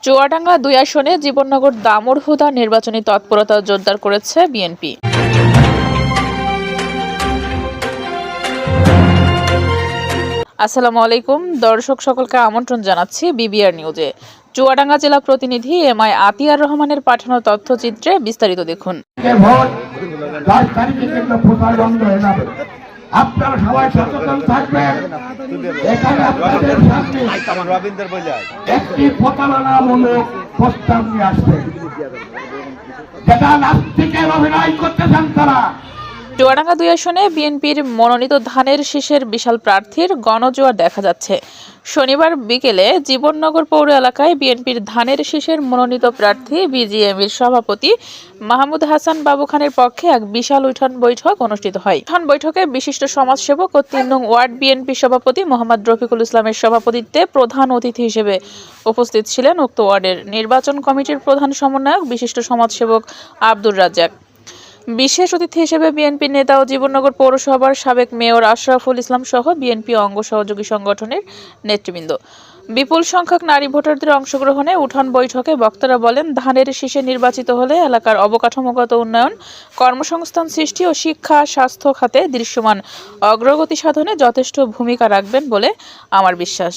চুয়াডাঙ্গা ২ আসনে জীবননগর দামুড়হুদা নির্বাচনী তৎপরতা জোরদার করেছে বিএনপি। আসসালামু আলাইকুম দর্শক, সকলকে আমন্ত্রণ জানাচ্ছি বিবিআর নিউজে। চুয়াডাঙ্গা জেলা প্রতিনিধি এমআই আতিয়ার রহমানের পাঠানো তথ্যচিত্রে বিস্তারিত দেখুন। আপনারা সবাই সচেতন থাকবেন। এখানে আপনাদের সামনে একটি প্রতারণামূলক প্রস্তাব নিয়ে আসবে, যেটা নাস্তিকের অভিনয় করতেছেন তারা। চুয়াডাঙ্গা ২ আসনে বিএনপির মনোনীত ধানের শীষের বিশাল প্রার্থীর গণজোয়ার দেখা যাচ্ছে। শনিবার বিকেলে জীবননগর পৌর এলাকায় বিএনপির ধানের শীষের মনোনীত প্রার্থী বিজিএমির সভাপতি মাহমুদ হাসান বাবু খানের পক্ষে এক বিশাল উঠান বৈঠক অনুষ্ঠিত হয়। উঠান বৈঠকে বিশিষ্ট সমাজসেবক ও ৩ নং ওয়ার্ড বিএনপি সভাপতি মোহাম্মদ রফিকুল ইসলামের সভাপতিত্বে প্রধান অতিথি হিসেবে উপস্থিত ছিলেন উক্ত ওয়ার্ডের নির্বাচন কমিটির প্রধান সমন্বয়ক বিশিষ্ট সমাজসেবক আব্দুর রাজ্জাক। বিশেষ অতিথি হিসেবে বিএনপি নেতা ও জীবননগর পৌরসভার সাবেক মেয়র আশরাফুল ইসলাম সহ বিএনপি অঙ্গ সহযোগী সংগঠনের নেতৃবৃন্দ। বিপুল সংখ্যক নারী ভোটারদের অংশগ্রহণে উঠান বৈঠকে বক্তারা বলেন, ধানের শীষে নির্বাচিত হলে এলাকার অবকাঠামোগত উন্নয়ন, কর্মসংস্থান সৃষ্টি ও শিক্ষা স্বাস্থ্য খাতে দৃশ্যমান অগ্রগতি সাধনে যথেষ্ট ভূমিকা রাখবেন বলে আমার বিশ্বাস।